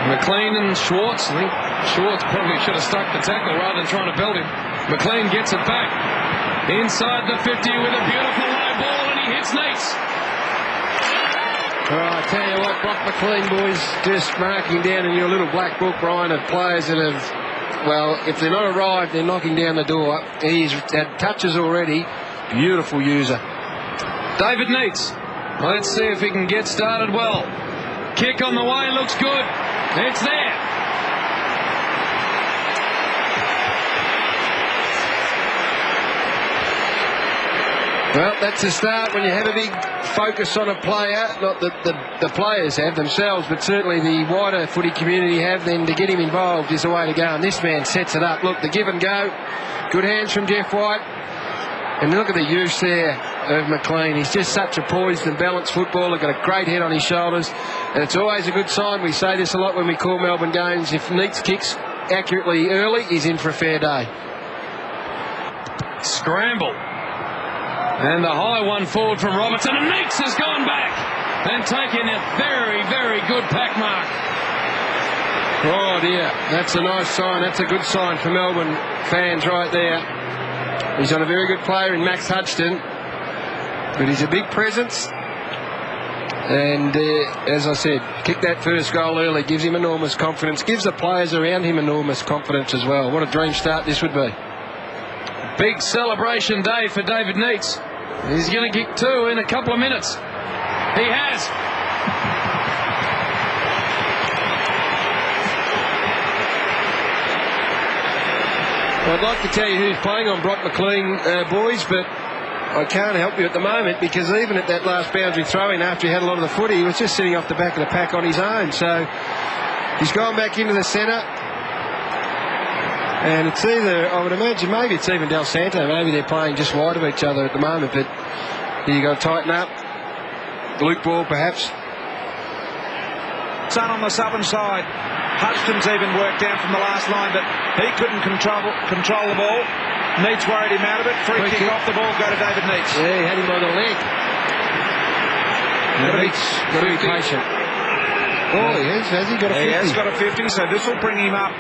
McLean and Schwartz. I think Schwartz probably should have stuck the tackle rather than trying to belt him. McLean gets it back inside the 50 with a beautiful low ball, and he hits Neitz. All right, I tell you what, Brock McLean, boys, just marking down in your little black book, Brian, of players that have, well, if they're not arrived, they're knocking down the door. He's had touches already. Beautiful user. David Neitz. Let's see if he can get started well. Kick on the way, looks good. It's there. Well, that's a start when you have a big focus on a player, not that the players have themselves, but certainly the wider footy community have, then to get him involved is the way to go. And this man sets it up. Look, the give and go. Good hands from Jeff White. And look at the use there of McLean. He's just such a poised and balanced footballer, got a great head on his shoulders. And it's always a good sign. We say this a lot when we call Melbourne games. If Neitz kicks accurately early, he's in for a fair day. Scramble. And the high one forward from Robertson, and Neitz has gone back and taken a very, very good pack mark. Oh dear, that's a nice sign. That's a good sign for Melbourne fans right there. He's got a very good player in Max Hudson, but he's a big presence. And as I said, kick that first goal early, gives him enormous confidence, gives the players around him enormous confidence as well. What a dream start this would be. Big celebration day for David Neitz. He's going to kick two in a couple of minutes. He has. I'd like to tell you who's playing on Brock McLean, boys, but I can't help you at the moment, because even at that last boundary throw-in after he had a lot of the footy, he was just sitting off the back of the pack on his own. So he's gone back into the centre. And it's either, I would imagine, maybe it's even Del Santo. Maybe they're playing just wide of each other at the moment. But you got to tighten up. Luke Ball, perhaps. Sun on the southern side. Hudson's even worked down from the last line, but he couldn't control the ball. Neitz worried him out of it. Free kick off the ball, go to David Neitz. Yeah, he had him by the leg. Got to be patient. Oh, he has he got a 50? He has got a 50, so this will bring him up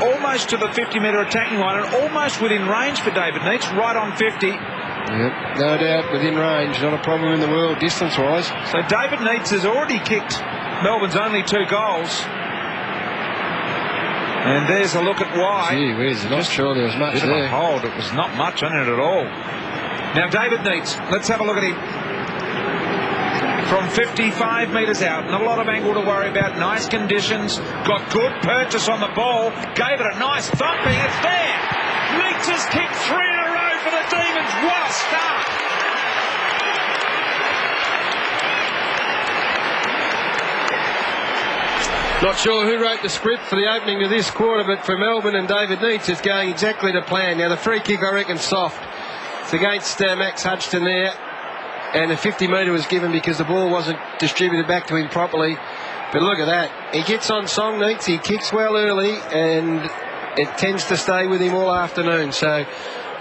almost to the 50-metre attacking line and almost within range for David Neitz, right on 50. Yep, no doubt within range, not a problem in the world distance-wise. So David Neitz has already kicked Melbourne's only 2 goals. And there's a look at why. Gee whiz, I'm not sure there was much bit there. Of a hold, it was not much on it at all. Now David Neitz, let's have a look at him. From 55 metres out, not a lot of angle to worry about, nice conditions, got good purchase on the ball, gave it a nice thumping, it's there! Neitz has kicked 3 in a row for the Demons, what a start! Not sure who wrote the script for the opening of this quarter, but for Melbourne and David Neitz, it's going exactly to plan. Now the free kick, I reckon, soft. It's against Max Hudson there. And the 50-metre was given because the ball wasn't distributed back to him properly. But look at that. He gets on song, Neitz. He kicks well early, and it tends to stay with him all afternoon. So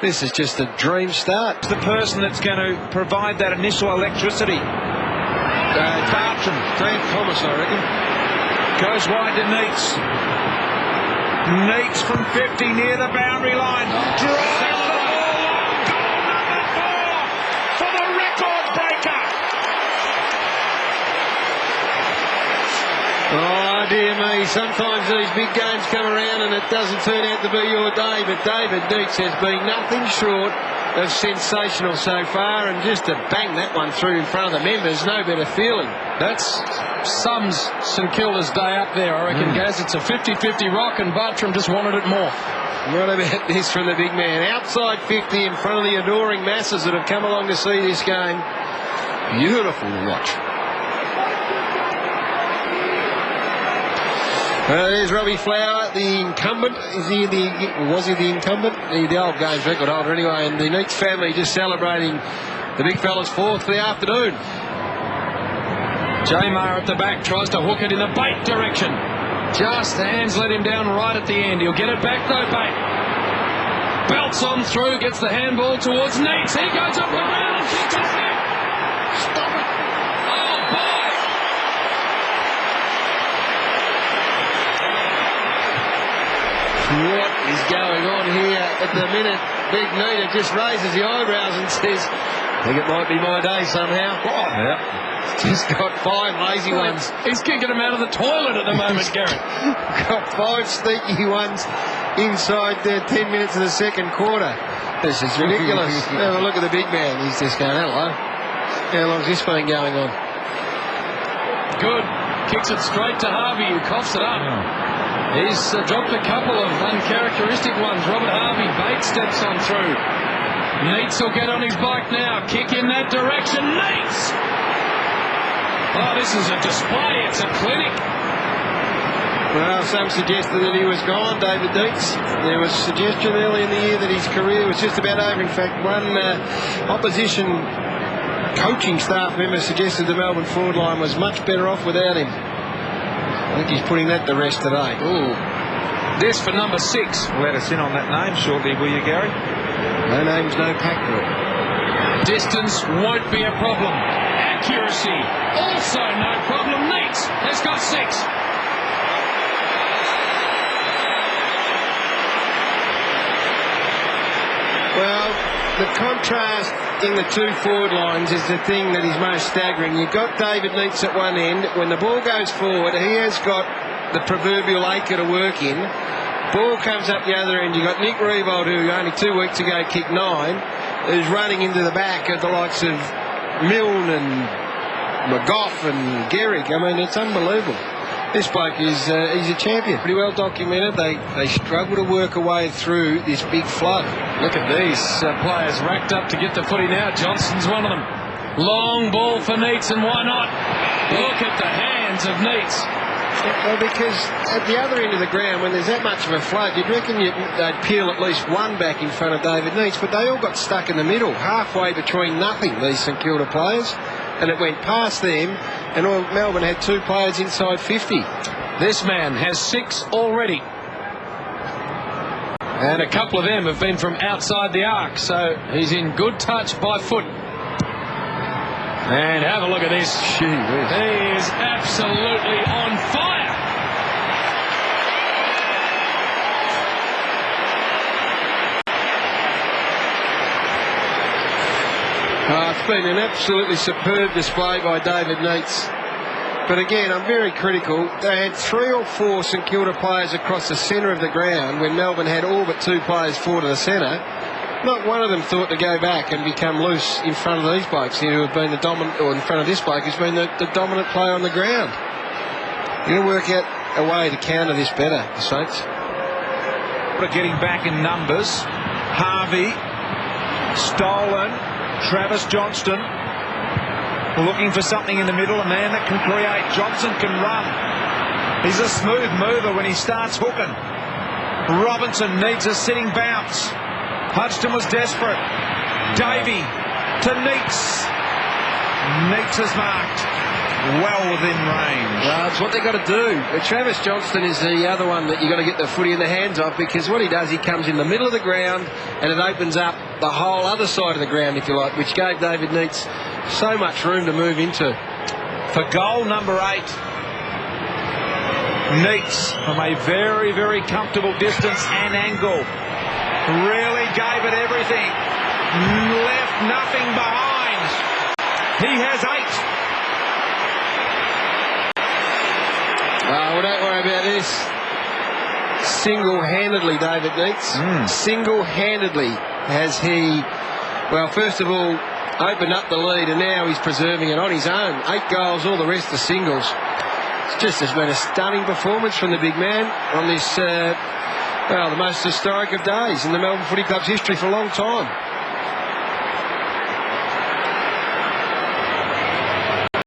this is just a dream start. It's the person that's going to provide that initial electricity. Grant Thomas, I reckon. Goes wide to Neitz. Neitz from 50 near the boundary line. Drives the ball on. Goal number 4 for the record breaker. Oh dear me, sometimes these big games come around and it doesn't turn out to be your day, but David Neitz has been nothing short of sensational so far, and just to bang that one through in front of the members, no better feeling. That sums St Kilda's day up there, I reckon, Gaz. It's a 50-50 rock, and Bartram just wanted it more. What about this from the big man? Outside 50 in front of the adoring masses that have come along to see this game. Beautiful to watch. There's Robbie Flower, the incumbent. Was he the incumbent? The old games record holder anyway. And the Neitz family just celebrating the big fella's 4th for the afternoon. Jamar at the back tries to hook it in the Bate direction. Just hands let him down right at the end. He'll get it back though, Bate. Belts on through, gets the handball towards Neitz. He goes up the ground. Kicks his head. Stop it. Oh boy. is going on here at the minute. Big Nita just raises the eyebrows and says, I think it might be my day somehow. Oh, yeah. Just got 5 lazy ones. He's kicking them out of the toilet at the moment, Garrett. Got 5 sneaky ones inside 10 minutes of the second quarter. This is ridiculous. Have a look at the big man. He's just going, hello. How long's this been going on? Good. Kicks it straight to Harvey, who coughs it up. He's dropped a couple of uncharacteristic ones. Robert Harvey, Bates steps on through. Neitz will get on his bike now. Kick in that direction. Neitz! Oh, this is a display. It's a clinic. Well, some suggested that he was gone, David Neitz. There was suggestion early in the year that his career was just about over. In fact, one opposition coaching staff member suggested the Melbourne forward line was much better off without him. I think he's putting that to rest today. Ooh. This for number 6. Let us in on that name shortly, will you, Gary? No names, no pack rule. Distance won't be a problem. Accuracy, also no problem. Neitz has got 6. Well, the contrast in the 2 forward lines is the thing that is most staggering. You've got David Neitz at one end. When the ball goes forward, he has got the proverbial acre to work in. Ball comes up the other end. You've got Nick Revold, who only 2 weeks ago kicked 9, who's running into the back of the likes of Milne and McGough and Gehrig. I mean, it's unbelievable. This bloke is he's a champion. Pretty well documented. They struggle to work a way through this big flood. Look at these players racked up to get the footy now. Johnston's one of them. Long ball for Neitz, and why not? Look at the hands of Neitz. Well, because at the other end of the ground, when there's that much of a flood, you'd reckon they'd peel at least one back in front of David Neitz, but they all got stuck in the middle, halfway between nothing, these St Kilda players, and it went past them, and Melbourne had 2 players inside 50. This man has 6 already. And a couple of them have been from outside the arc, so he's in good touch by foot. And have a look at this. He is absolutely on fire. It's been an absolutely superb display by David Neitz. But again, I'm very critical. They had 3 or 4 St Kilda players across the centre of the ground when Melbourne had all but 2 players forward to the centre. Not one of them thought to go back and become loose in front of these blokes here who have been the dominant, or in front of this bloke who's been the dominant player on the ground. You're going to work out a way to counter this better, the Saints. But getting back in numbers, Harvey, stolen, Travis Johnston, looking for something in the middle, a man that can create. Johnson can run. He's a smooth mover when he starts hooking. Robinson needs a sitting bounce. Hudson was desperate. Davey to Neitz. Neitz is marked. Well within range. Well, it's what they've got to do. But Travis Johnston is the other one that you've got to get the footy in the hands of, because what he does, he comes in the middle of the ground and it opens up the whole other side of the ground, if you like, which gave David Neitz so much room to move into. For goal number 8, Neitz from a very, very comfortable distance and angle. Really gave it everything. Left nothing behind. He has 8. Well, don't worry about this. Single-handedly, David Neitz. Single-handedly has he, well, first of all, opened up the lead, and now he's preserving it on his own. 8 goals, all the rest are singles. It's just has been a stunning performance from the big man on this, well, the most historic of days in the Melbourne Footy Club's history for a long time.